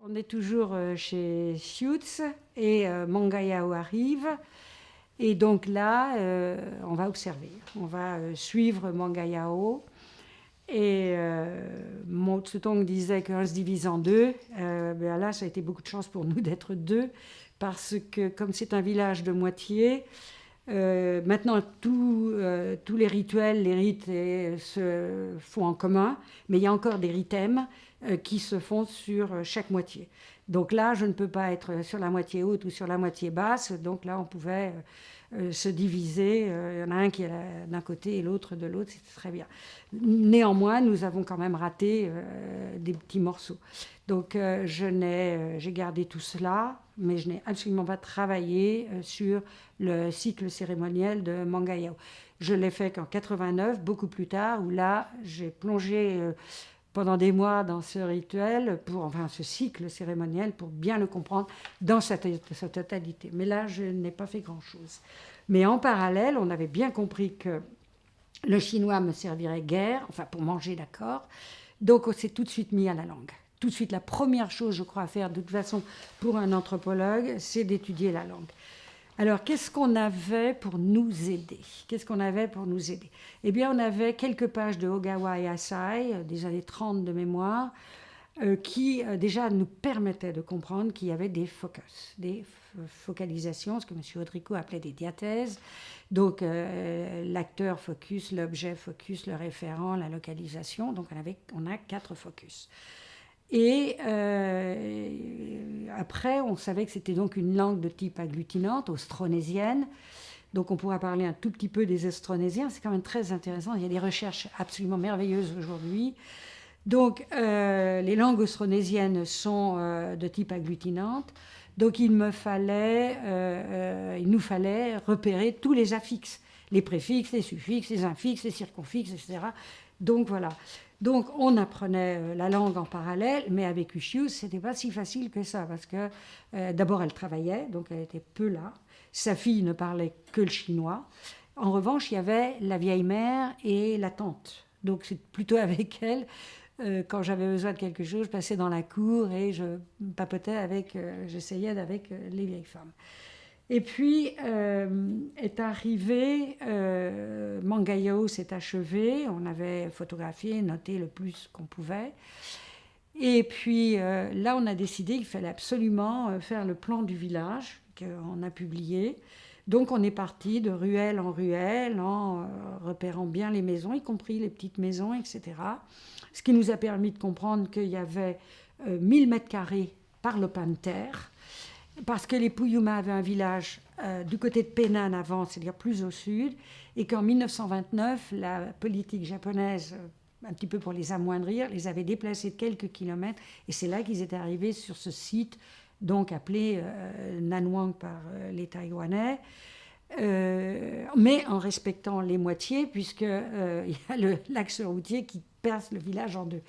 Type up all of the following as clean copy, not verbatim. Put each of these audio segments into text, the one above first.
On est toujours chez Schutz et Mangayao arrive. Et donc là, on va observer. On va suivre Mangayao. Et Mao Tse-tung disait qu'un se divise en deux. Ben là, ça a été beaucoup de chance pour nous d'être deux, parce que comme c'est un village de moitié, maintenant tous les rituels, les rites se font en commun, mais il y a encore des ritem qui se font sur chaque moitié. Donc là, je ne peux pas être sur la moitié haute ou sur la moitié basse, donc là, on pouvait se diviser. Il y en a un qui est d'un côté et l'autre de l'autre, c'était très bien. Néanmoins, nous avons quand même raté des petits morceaux. Donc j'ai gardé tout cela, mais je n'ai absolument pas travaillé sur le cycle cérémoniel de Mangayao. Je l'ai fait qu'en 89, beaucoup plus tard, où là, j'ai plongé pendant des mois dans ce rituel, ce cycle cérémoniel, pour bien le comprendre dans sa totalité. Mais là, je n'ai pas fait grand-chose. Mais en parallèle, on avait bien compris que le chinois me servirait guère, enfin pour manger, d'accord. Donc on s'est tout de suite mis à la langue. Tout de suite, la première chose, je crois, à faire de toute façon pour un anthropologue, c'est d'étudier la langue. Alors, qu'est-ce qu'on avait pour nous aider? Eh bien, on avait quelques pages de Ogawa et Asai, des années 30 de mémoire, qui déjà nous permettaient de comprendre qu'il y avait des focus, des focalisations, ce que M. Audrico appelait des diathèses. Donc, l'acteur focus, l'objet focus, le référent, la localisation. Donc, on a 4 focus. Et après, on savait que c'était donc une langue de type agglutinante, austronésienne. Donc on pourra parler un tout petit peu des Austronésiens, c'est quand même très intéressant. Il y a des recherches absolument merveilleuses aujourd'hui. Donc les langues austronésiennes sont de type agglutinante. Donc il nous fallait repérer tous les affixes, les préfixes, les suffixes, les infixes, les circonfixes, etc. Donc voilà. Donc on apprenait la langue en parallèle, mais avec Ushius, c'était pas si facile que ça, parce que d'abord elle travaillait, donc elle était peu là. Sa fille ne parlait que le chinois. En revanche, il y avait la vieille mère et la tante. Donc c'est plutôt avec elle, quand j'avais besoin de quelque chose, je passais dans la cour et je papotais j'essayais avec les vieilles femmes. Et puis est arrivé, Mangayao s'est achevé, on avait photographié, noté le plus qu'on pouvait. Et puis là, on a décidé qu'il fallait absolument faire le plan du village, qu'on a publié. Donc on est parti de ruelle en ruelle, en repérant bien les maisons, y compris les petites maisons, etc. Ce qui nous a permis de comprendre qu'il y avait 1000 mètres carrés par lopin de terre, parce que les Puyuma avaient un village du côté de Penang avant, c'est-à-dire plus au sud, et qu'en 1929, la politique japonaise, un petit peu pour les amoindrir, les avait déplacés de quelques kilomètres, et c'est là qu'ils étaient arrivés sur ce site, donc appelé Nanwang par les Taïwanais, mais en respectant les moitiés, puisqu'il y a l'axe routier qui perce le village en deux.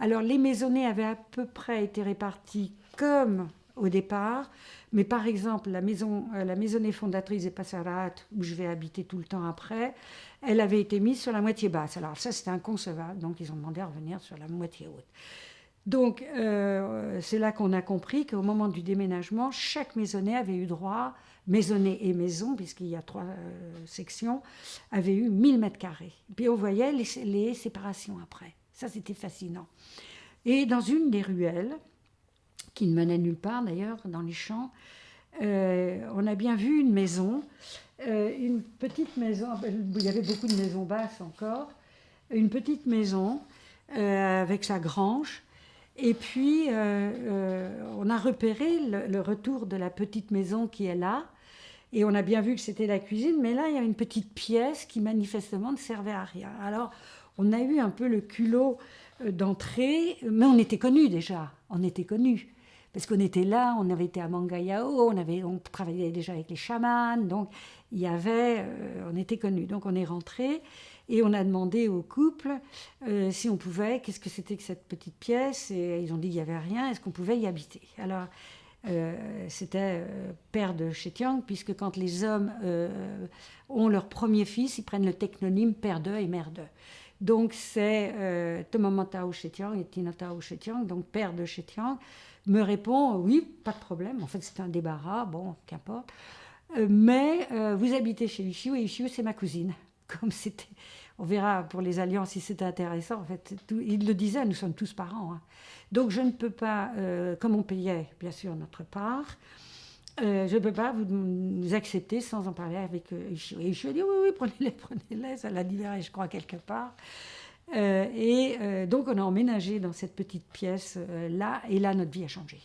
Alors les maisonnées avaient à peu près été réparties comme au départ, mais par exemple la maisonnée fondatrice des Passarat, où je vais habiter tout le temps après, elle avait été mise sur la moitié basse. Alors ça c'était inconcevable, donc ils ont demandé à revenir sur la moitié haute. Donc c'est là qu'on a compris qu'au moment du déménagement, chaque maisonnée avait eu droit, maisonnée et maison, puisqu'il y a 3 sections, avait eu 1000 mètres carrés. Puis on voyait les séparations après. Ça c'était fascinant. Et dans une des ruelles, qui ne menait nulle part d'ailleurs, dans les champs, on a bien vu une maison, une petite maison, il y avait beaucoup de maisons basses encore, une petite maison avec sa grange, et puis on a repéré le retour de la petite maison qui est là, et on a bien vu que c'était la cuisine, mais là il y a une petite pièce qui manifestement ne servait à rien. Alors on a eu un peu le culot d'entrer, mais on était connus déjà, parce qu'on était là, on avait été à Mangayao, on travaillait déjà avec les chamans, donc on était connus. Donc on est rentré et on a demandé au couple si on pouvait, qu'est-ce que c'était que cette petite pièce, et ils ont dit qu'il n'y avait rien, est-ce qu'on pouvait y habiter. Alors c'était père de Chétiang, puisque quand les hommes ont leur premier fils, ils prennent le technonyme père d'eux et mère d'eux. Donc c'est Tomamata Chétiang et Tinata Chétiang, donc père de Chétiang, me répond oui, pas de problème. En fait, c'est un débarras, bon, qu'importe. Mais vous habitez chez Ishiu et Ishiu, c'est ma cousine. Comme c'était, on verra pour les alliances si c'était intéressant. En fait, il le disait, nous sommes tous parents. Hein. Donc je ne peux pas, comme on payait bien sûr notre part, je ne peux pas vous accepter sans en parler avec Ishiu. Et Ishiu a dit oui, prenez-les, ça l'a libéré, je crois, quelque part. Donc on a emménagé dans cette petite pièce là, et là notre vie a changé.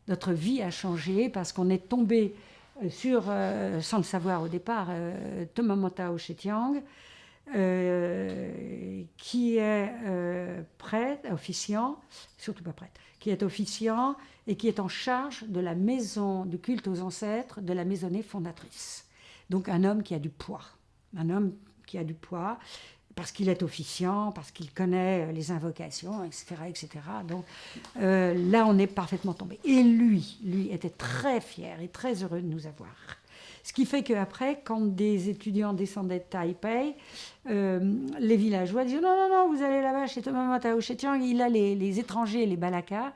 Notre vie a changé parce qu'on est tombé sur, sans le savoir au départ, Tomamata Chétiang, qui est prêtre, officiant, surtout pas prêtre, qui est officiant et qui est en charge de la maison de culte aux ancêtres de la maisonnée fondatrice. Donc un homme qui a du poids, parce qu'il est officiant, parce qu'il connaît les invocations, etc. etc. Donc là, on est parfaitement tombé. Et lui était très fier et très heureux de nous avoir. Ce qui fait qu'après, quand des étudiants descendaient de Taipei, les villageois disaient non, vous allez là-bas chez Tomamata Chétiang, il a les étrangers, les balakas.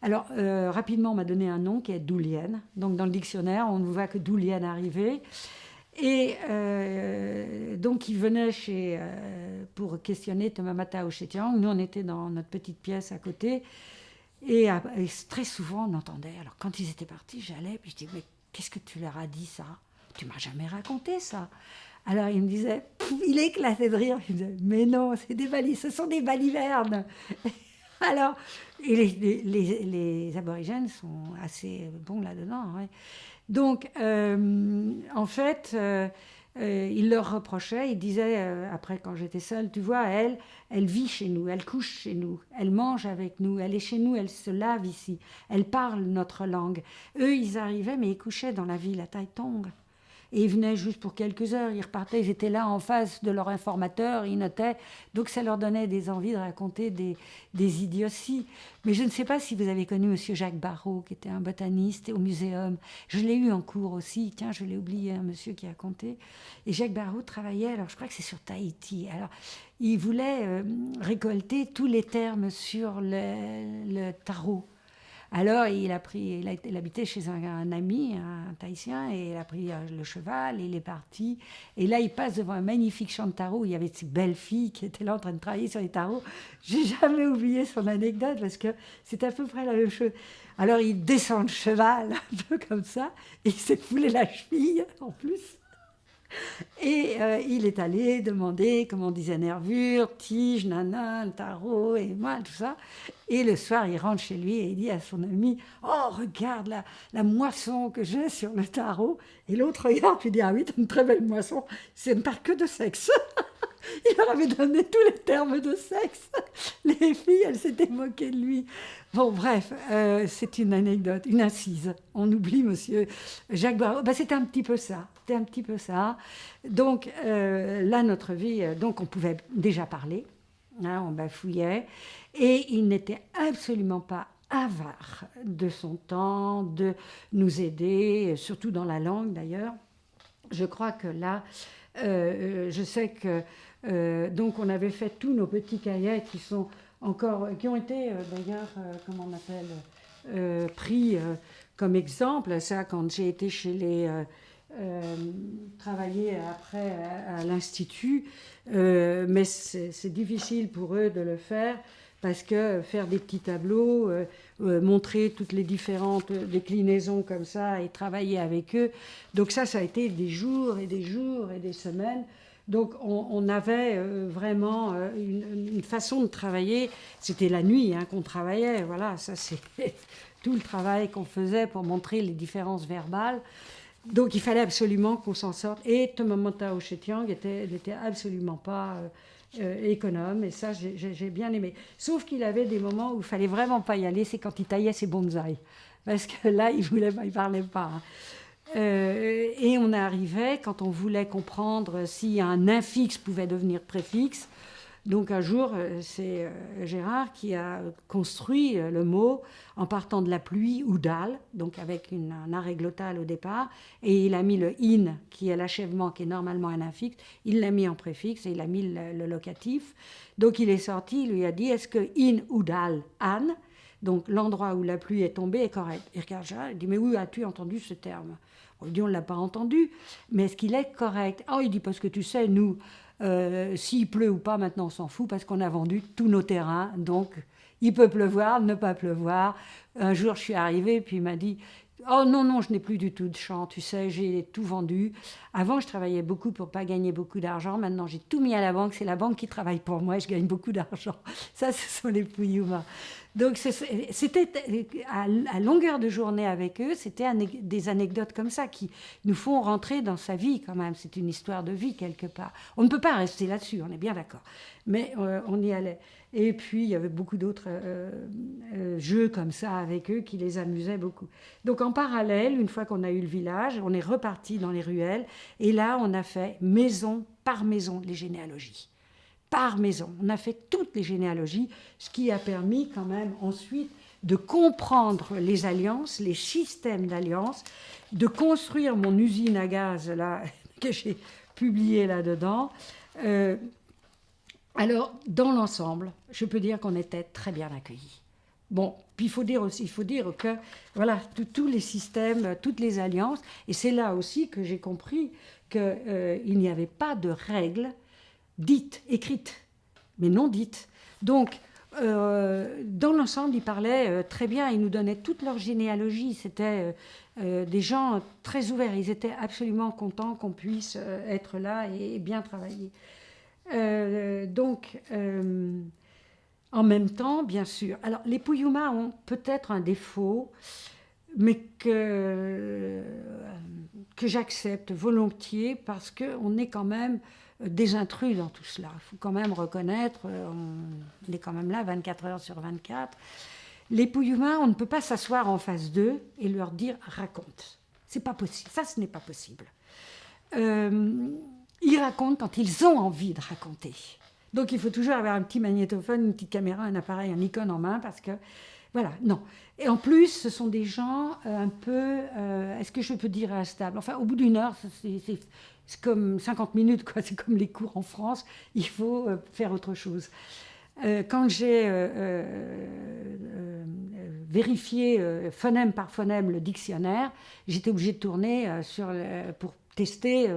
Alors, rapidement, on m'a donné un nom qui est Doulien. Donc, dans le dictionnaire, on ne voit que Doulien arriver. Et donc, il venait pour questionner Tomamata Chétiang. Nous, on était dans notre petite pièce à côté. Et très souvent, on entendait. Alors, quand ils étaient partis, j'allais, puis je disais, mais qu'est-ce que tu leur as dit, ça? Tu m'as jamais raconté ça. Alors, il me disait, il éclatait de rire. Il me disait, mais non, ce sont des balivernes. Alors, et les aborigènes sont assez bons là-dedans. Ouais. Donc, en fait, il leur reprochait, il disait, après quand j'étais seule, tu vois, elle vit chez nous, elle couche chez nous, elle mange avec nous, elle est chez nous, elle se lave ici, elle parle notre langue. Eux, ils arrivaient, mais ils couchaient dans la ville à Taitung. Et ils venaient juste pour quelques heures, ils repartaient, ils étaient là en face de leur informateur, ils notaient. Donc ça leur donnait des envies de raconter des idioties. Mais je ne sais pas si vous avez connu M. Jacques Barrault, qui était un botaniste au muséum. Je l'ai eu en cours aussi. Tiens, je l'ai oublié, un monsieur qui a compté. Et Jacques Barrault travaillait, alors je crois que c'est sur Tahiti. Alors, il voulait récolter tous les termes sur le tarot. Alors, il habitait chez un ami, un Tahitien, et il a pris le cheval, et il est parti. Et là, il passe devant un magnifique champ de tarot, où il y avait ces belles filles qui étaient là en train de travailler sur les tarots. J'ai jamais oublié son anecdote, parce que c'est à peu près la même chose. Alors, il descend le cheval, un peu comme ça, et il s'est foulé la cheville, en plus. Et il est allé demander, comme on disait, nervure, tige, nana, le tarot, et moi, tout ça. Et le soir, il rentre chez lui et il dit à son ami, « Oh, regarde la moisson que j'ai sur le tarot. » Et l'autre regarde, puis dit, « Ah oui, t'as une très belle moisson. Ça ne parle que de sexe. » Il leur avait donné tous les termes de sexe. Les filles, elles s'étaient moquées de lui. Bon, bref, c'est une anecdote, une incise. On oublie monsieur Jacques Barrault. Ben, c'était un petit peu ça. Donc, là, notre vie, donc on pouvait déjà parler. Hein, on bafouillait. Et il n'était absolument pas avare de son temps, de nous aider, surtout dans la langue d'ailleurs. Je crois que là, je sais que donc on avait fait tous nos petits cahiers qui ont été d'ailleurs, comment on appelle, pris comme exemple. Ça, quand j'ai été travailler après à l'Institut, mais c'est difficile pour eux de le faire parce que faire des petits tableaux, montrer toutes les différentes déclinaisons comme ça et travailler avec eux, donc ça a été des jours et des jours et des semaines. Donc on avait vraiment une façon de travailler, c'était la nuit qu'on travaillait, voilà, ça c'est tout le travail qu'on faisait pour montrer les différences verbales. Donc il fallait absolument qu'on s'en sorte. Et Tomamata Chétiang n'était absolument pas économe, et ça j'ai bien aimé. Sauf qu'il avait des moments où il fallait vraiment pas y aller, c'est quand il taillait ses bonsaïs. Parce que là, il parlait pas. Et on arrivait, quand on voulait comprendre si un infix pouvait devenir préfixe, Donc un jour, c'est Gérard qui a construit le mot en partant de la pluie, Udal, donc avec un arrêt glottal au départ, et il a mis le in, qui est l'achèvement, qui est normalement un infix, il l'a mis en préfixe et il a mis le locatif. Donc il est sorti, il lui a dit, est-ce que in Udal an, donc l'endroit où la pluie est tombée, est correct? Il regarde Gérard, il dit, mais où as-tu entendu ce terme? On lui dit, on ne l'a pas entendu, mais est-ce qu'il est correct? Oh, il dit, parce que tu sais, nous, s'il pleut ou pas, maintenant on s'en fout, parce qu'on a vendu tous nos terrains, donc il peut pleuvoir, ne pas pleuvoir. Un jour, je suis arrivée, puis il m'a dit, oh non, non, je n'ai plus du tout de champ, tu sais, j'ai tout vendu. Avant, je travaillais beaucoup pour ne pas gagner beaucoup d'argent. Maintenant, j'ai tout mis à la banque. C'est la banque qui travaille pour moi et je gagne beaucoup d'argent. Ça, ce sont les Puyuma. Donc, c'était à longueur de journée avec eux, c'était des anecdotes comme ça qui nous font rentrer dans sa vie quand même. C'est une histoire de vie quelque part. On ne peut pas rester là-dessus, on est bien d'accord. Mais on y allait. Et puis, il y avait beaucoup d'autres jeux comme ça avec eux qui les amusaient beaucoup. Donc, en parallèle, une fois qu'on a eu le village, on est reparti dans les ruelles. Et là, on a fait maison par maison les généalogies. Par maison. On a fait toutes les généalogies, ce qui a permis quand même ensuite de comprendre les alliances, les systèmes d'alliances, de construire mon usine à gaz là, que j'ai publiée là-dedans. Alors, dans l'ensemble, je peux dire qu'on était très bien accueillis. Bon, puis il faut dire que voilà, tous les systèmes, toutes les alliances, et c'est là aussi que j'ai compris qu'il n'y avait pas de règles dites, écrites, mais non dites. Donc, dans l'ensemble, ils parlaient très bien, ils nous donnaient toute leur généalogie. C'était des gens très ouverts, ils étaient absolument contents qu'on puisse être là et bien travailler. En même temps, bien sûr. Alors, les Puyuma ont peut-être un défaut, mais que j'accepte volontiers parce qu'on est quand même des intrus dans tout cela. Il faut quand même reconnaître, on est quand même là 24 heures sur 24. Les Puyuma, on ne peut pas s'asseoir en face d'eux et leur dire « raconte ». C'est pas possible. Ça, ce n'est pas possible. Ils racontent quand ils ont envie de raconter. Donc il faut toujours avoir un petit magnétophone, une petite caméra, un appareil, un Nikon en main, parce que, voilà, non. Et en plus, ce sont des gens un peu, est-ce que je peux dire instables? Enfin, au bout d'une heure, c'est comme 50 minutes, quoi. C'est comme les cours en France, il faut faire autre chose. Quand j'ai vérifié phonème par phonème le dictionnaire, j'étais obligée de tourner pour tester,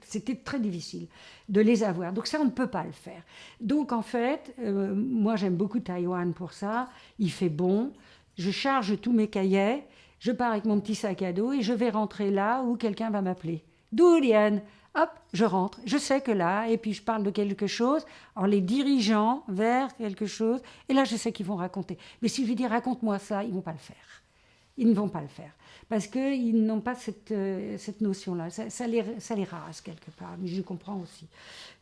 c'était très difficile de les avoir. Donc ça, on ne peut pas le faire. Donc en fait, moi j'aime beaucoup Taïwan pour ça. Il fait bon, je charge tous mes cahiers, je pars avec mon petit sac à dos et je vais rentrer là où quelqu'un va m'appeler. Durian, hop, je rentre. Je sais que là, et puis je parle de quelque chose en les dirigeant vers quelque chose. Et là, je sais qu'ils vont raconter. Mais si je lui dis raconte-moi ça, ils ne vont pas le faire. Ils ne vont pas le faire. Parce qu'ils n'ont pas cette notion-là. Ça les rase quelque part, mais je comprends aussi.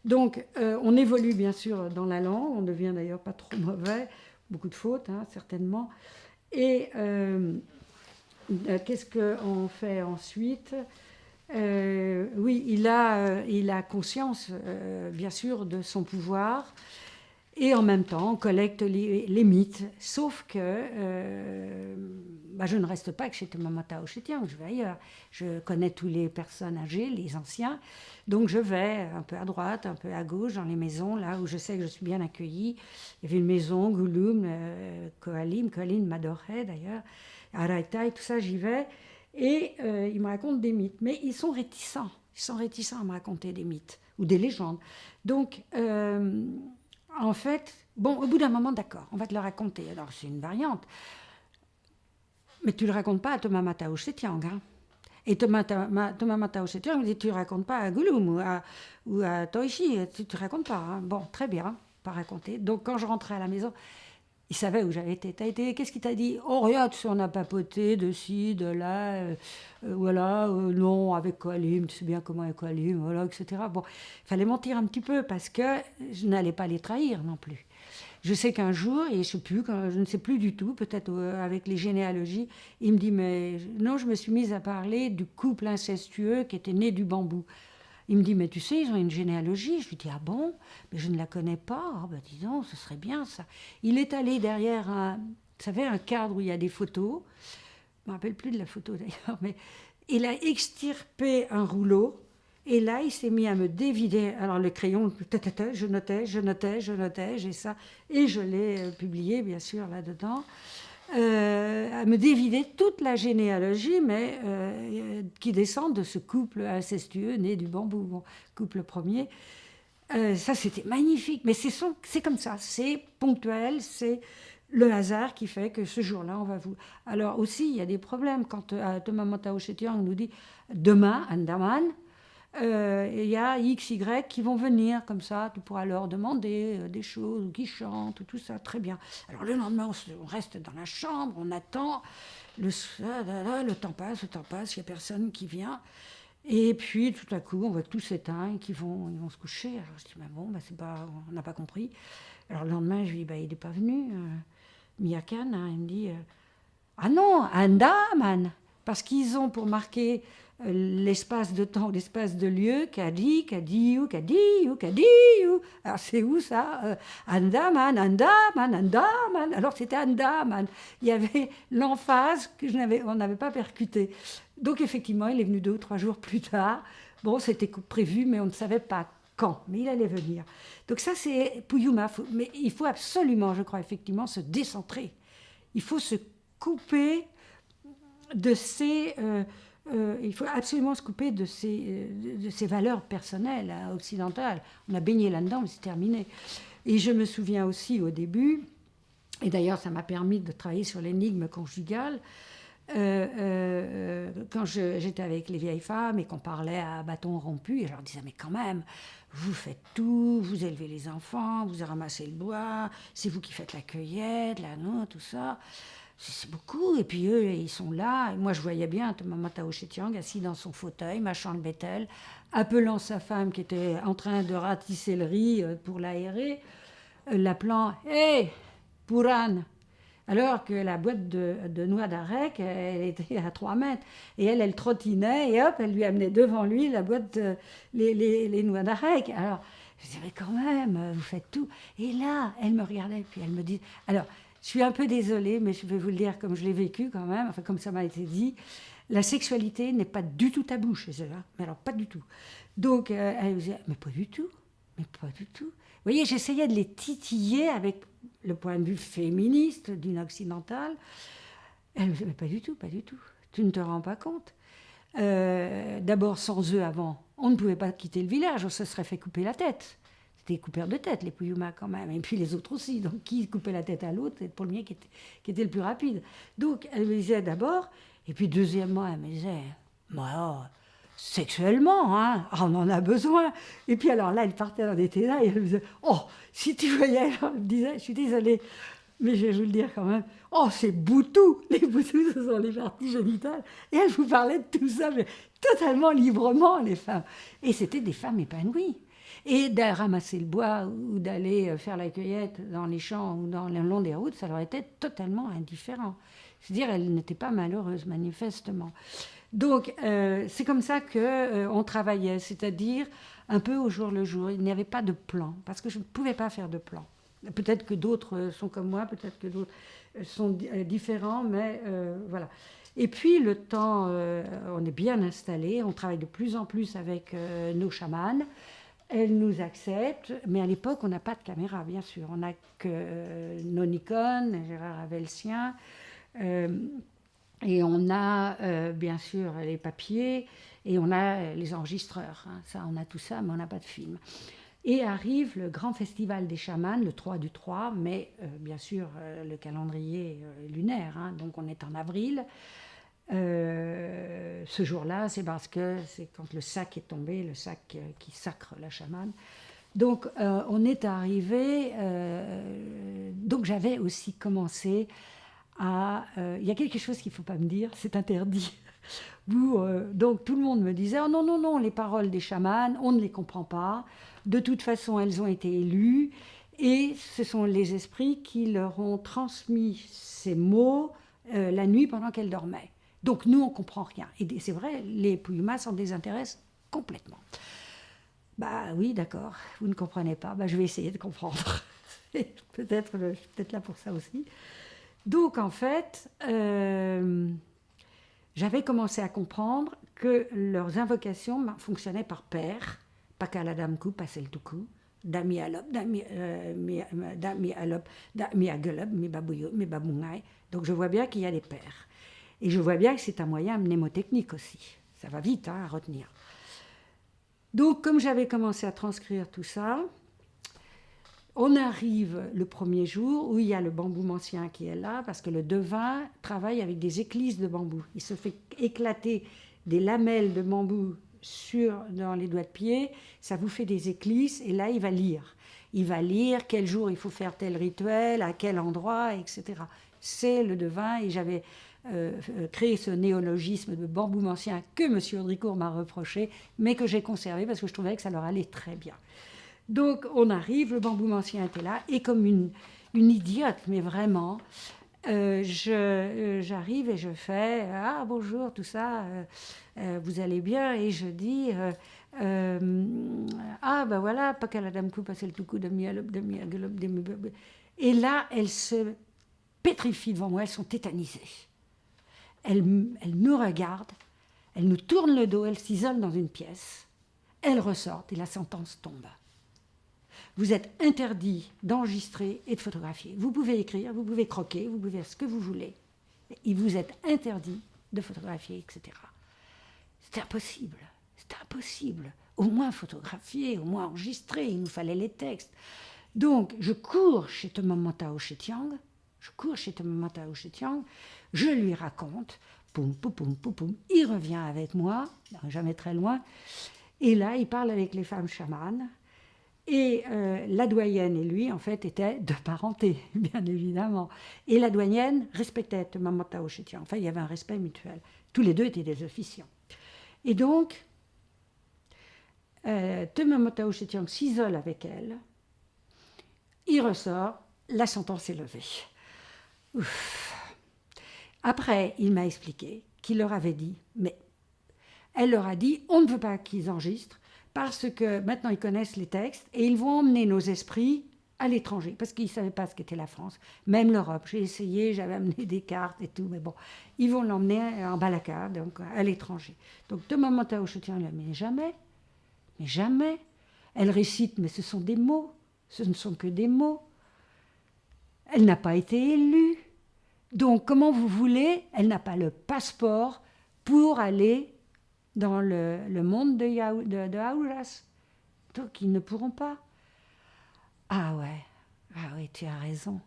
Donc, on évolue bien sûr dans la langue, on devient d'ailleurs pas trop mauvais, beaucoup de fautes, hein, certainement. Et qu'est-ce qu'on fait ensuite? Oui, il a conscience, bien sûr, de son pouvoir. Et en même temps, on collecte les mythes. Sauf que je ne reste pas que chez Mama Tao Chetien, je vais ailleurs. Je connais tous les personnes âgées, les anciens. Donc je vais un peu à droite, un peu à gauche, dans les maisons, là où je sais que je suis bien accueillie. Il y avait une maison, Gulum, Koalim m'adorait d'ailleurs, Araitai, tout ça, j'y vais. Et ils me racontent des mythes. Mais ils sont réticents. Ils sont réticents à me raconter des mythes ou des légendes. Donc... en fait, bon, au bout d'un moment, d'accord, on va te le raconter. Alors, c'est une variante. Mais tu ne le racontes pas à Thomas Matao Chetiang. Hein. Et Thomas Matao Chetiang me dit, tu ne racontes pas à Gulum ou à Toichi. Tu ne racontes pas. Hein. Bon, très bien, pas raconter. Donc, quand je rentrais à la maison, il savait où j'avais été. Qu'est-ce qu'il t'a dit? Oh, regarde, on a papoté de ci, de là, voilà, non, avec Koalim, tu sais bien comment est Koalim, voilà, etc. Bon, il fallait mentir un petit peu parce que je n'allais pas les trahir non plus. Je sais qu'un jour, et je ne sais plus du tout, peut-être avec les généalogies, il me dit, mais non, je me suis mise à parler du couple incestueux qui était né du bambou. Il me dit, mais tu sais, ils ont une généalogie. Je lui dis, ah bon? Mais je ne la connais pas. Ah ben dis donc, ce serait bien ça. Il est allé derrière vous savez, un cadre où il y a des photos. Je ne me rappelle plus de la photo d'ailleurs, mais il a extirpé un rouleau. Et là, il s'est mis à me dévider. Alors le crayon, je notais, j'ai ça. Et je l'ai publié, bien sûr, là-dedans. À me dévider toute la généalogie, mais qui descend de ce couple incestueux né du bambou, bon, couple premier. Ça, c'était magnifique, mais c'est comme ça, c'est ponctuel, c'est le hasard qui fait que ce jour-là, on va vous... Alors aussi, il y a des problèmes quand Thomas Tao Chettiang nous dit demain, Andaman, il y a X, Y qui vont venir comme ça, tu pourras leur demander des choses, ou qui chantent, tout ça, très bien. Alors le lendemain, on reste dans la chambre, on attend, le temps passe, il n'y a personne qui vient. Et puis tout à coup, on voit tout s'éteindre, ils vont se coucher. Alors je dis, mais bon, on n'a pas compris. Alors le lendemain, je lui dis, il n'est pas venu, Miyakan, hein, il me dit, ah non, Andaman, parce qu'ils ont pour marquer l'espace de temps, l'espace de lieu, Kadi, Kadiou. Alors c'est où ça? Andaman. Alors c'était Andaman. Il y avait l'emphase on n'avait pas percuté. Donc effectivement, il est venu 2 ou 3 jours plus tard. Bon, c'était prévu, mais on ne savait pas quand. Mais il allait venir. Donc ça, c'est Puyuma. Mais il faut absolument, je crois, effectivement, se décentrer. Il faut se couper de ces... il faut absolument se couper de ces valeurs personnelles occidentales. On a baigné là-dedans, mais c'est terminé. Et je me souviens aussi au début, et d'ailleurs ça m'a permis de travailler sur l'énigme conjugale, quand j'étais avec les vieilles femmes et qu'on parlait à bâton rompu, et je leur disais, mais quand même, vous faites tout, vous élevez les enfants, vous ramassez le bois, c'est vous qui faites la cueillette, la noix, tout ça. C'est beaucoup. Et puis eux, ils sont là. Et moi, je voyais bien Thomas Tao Chettiang assis dans son fauteuil, mâchant le bétel, appelant sa femme qui était en train de ratisser le riz pour l'aérer, l'appelant « Hé, Puran !» Alors que la boîte de noix d'arec, elle était à 3 mètres. Et elle trottinait et hop, elle lui amenait devant lui la boîte, les noix d'arec. Alors, je disais, mais quand même, vous faites tout. Et là, elle me regardait, puis elle me dit... Alors, je suis un peu désolée, mais je vais vous le dire comme je l'ai vécu quand même, enfin comme ça m'a été dit. La sexualité n'est pas du tout tabou chez eux, hein. Mais alors pas du tout. Donc elle me disait, mais pas du tout, mais pas du tout. Vous voyez, j'essayais de les titiller avec le point de vue féministe d'une occidentale. Elle me disait, mais pas du tout, tu ne te rends pas compte. D'abord, sans eux avant, on ne pouvait pas quitter le village, on se serait fait couper la tête. C'était coupeurs de tête, les Puyuma quand même, et puis les autres aussi. Donc, qui coupait la tête à l'autre, c'est le premier qui était le plus rapide. Donc, elle me disait d'abord, et puis deuxièmement, elle me disait, moi, sexuellement, hein, on en a besoin. Et puis alors là, elle partait dans des détails, et elle me disait, oh, si tu voyais, elle me disait, je suis désolée, mais je vais vous le dire quand même, oh, c'est Boutou. Les Boutous, ce sont les parties génitales. Et elle vous parlait de tout ça, mais totalement librement, les femmes. Et c'était des femmes épanouies. Et d'aller ramasser le bois ou d'aller faire la cueillette dans les champs ou le long des routes, ça leur était totalement indifférent. C'est-à-dire, elles n'étaient pas malheureuses, manifestement. Donc, c'est comme ça qu'on travaillait, c'est-à-dire un peu au jour le jour. Il n'y avait pas de plan, parce que je ne pouvais pas faire de plan. Peut-être que d'autres sont comme moi, peut-être que d'autres sont différents, mais voilà. Et puis, le temps, on est bien installé, on travaille de plus en plus avec nos chamans. Elles nous acceptent, mais à l'époque, on n'a pas de caméra, bien sûr. On n'a que nos Nikon, Gérard avait le sien, et on a bien sûr les papiers, et on a les enregistreurs. Hein. Ça, on a tout ça, mais on n'a pas de film. Et arrive le grand festival des chamans, le 3 du 3, mais bien sûr, le calendrier lunaire, hein, donc on est en avril. Ce jour-là, c'est parce que c'est quand le sac est tombé, le sac qui sacre la chamane. Donc, on est arrivé. Donc, j'avais aussi commencé à. Il y a quelque chose qu'il ne faut pas me dire, c'est interdit. Donc, tout le monde me disait, oh non, non, non, les paroles des chamans, on ne les comprend pas. De toute façon, elles ont été élues. Et ce sont les esprits qui leur ont transmis ces mots la nuit pendant qu'elles dormaient. Donc nous, on ne comprend rien. Et c'est vrai, les Puyuma s'en désintéressent complètement. Bah oui, d'accord, vous ne comprenez pas, bah, je vais essayer de comprendre. Peut-être là pour ça aussi. Donc en fait, j'avais commencé à comprendre que leurs invocations fonctionnaient par paire. Pakaladamku, paseltuku, dami alop, dami alop, dami agolop, mi babouyo, mi babungai. Donc je vois bien qu'il y a des paires. Et je vois bien que c'est un moyen mnémotechnique aussi. Ça va vite hein, à retenir. Donc comme j'avais commencé à transcrire tout ça, on arrive le premier jour où il y a le bambou mancien qui est là, parce que le devin travaille avec des éclisses de bambou. Il se fait éclater des lamelles de bambou dans les doigts de pied, ça vous fait des éclisses, et là il va lire. Il va lire quel jour il faut faire tel rituel, à quel endroit, etc. C'est le devin, et j'avais créé ce néologisme de bambou mancien que M. Audricourt m'a reproché, mais que j'ai conservé parce que je trouvais que ça leur allait très bien. Donc on arrive, le bambou mancien était là, et comme une idiote, mais vraiment, j'arrive et je fais « Ah, bonjour, tout ça, vous allez bien ?» Et je dis « Ah, ben voilà, pakaladamku, pasel tuku, demi-alop, demi-agolop, demi-... » Et là, elles se pétrifient devant moi, elles sont tétanisées. Elles nous regardent, elles nous tournent le dos, elles s'isolent dans une pièce, elles ressortent et la sentence tombe. Vous êtes interdit d'enregistrer et de photographier. Vous pouvez écrire, vous pouvez croquer, vous pouvez faire ce que vous voulez. Et vous êtes interdit de photographier, etc. C'était impossible. C'était impossible. Au moins photographier, au moins enregistrer. Il nous fallait les textes. Donc, je cours chez Tomama Tao Chetiang. Je lui raconte. Poum, poum, poum, poum, poum. Il revient avec moi, jamais très loin. Et là, il parle avec les femmes chamanes. Et la doyenne et lui, en fait, étaient de parenté, bien évidemment. Et la doyenne respectait Tomama Tao Chetiang. Enfin, il y avait un respect mutuel. Tous les deux étaient des officiants. Et donc, Tomama Tao Chetiang s'isole avec elle. Il ressort, la sentence est levée. Ouf. Après, il m'a expliqué qu'il leur avait dit, mais elle leur a dit, on ne veut pas qu'ils enregistrent, parce que maintenant ils connaissent les textes et ils vont emmener nos esprits à l'étranger, parce qu'ils ne savaient pas ce qu'était la France, même l'Europe. J'ai essayé, j'avais amené des cartes et tout, mais bon, ils vont l'emmener en balaka, donc à l'étranger. Donc Tomama Tao Chetiang, mais jamais, mais jamais. Elle récite, mais ce sont des mots, ce ne sont que des mots. Elle n'a pas été élue. Donc comment vous voulez, elle n'a pas le passeport pour aller dans le monde de Auras. Donc, ils ne pourront pas. Ah ouais, tu as raison.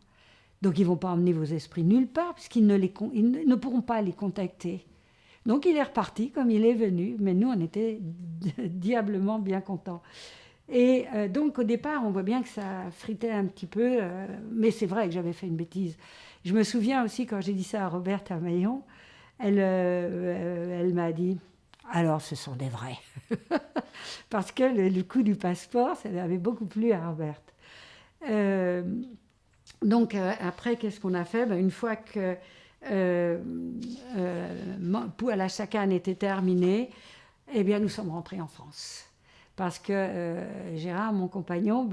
Donc, ils ne vont pas emmener vos esprits nulle part, puisqu'ils ils ne pourront pas les contacter. Donc, il est reparti comme il est venu, mais nous, on était diablement bien contents. Et donc, au départ, on voit bien que ça fritait un petit peu, mais c'est vrai que j'avais fait une bêtise. Je me souviens aussi, quand j'ai dit ça à Roberte Amaillon, elle m'a dit... Alors, ce sont des vrais. Parce que le coup du passeport, ça avait beaucoup plu à Robert. Donc, après, qu'est-ce qu'on a fait? Une fois que Pouala Chakane était terminé, eh bien, nous sommes rentrés en France. Parce que Gérard, mon compagnon,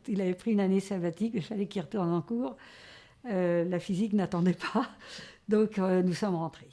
il avait pris une année sabbatique, il fallait qu'il retourne en cours. La physique n'attendait pas. Donc, nous sommes rentrés.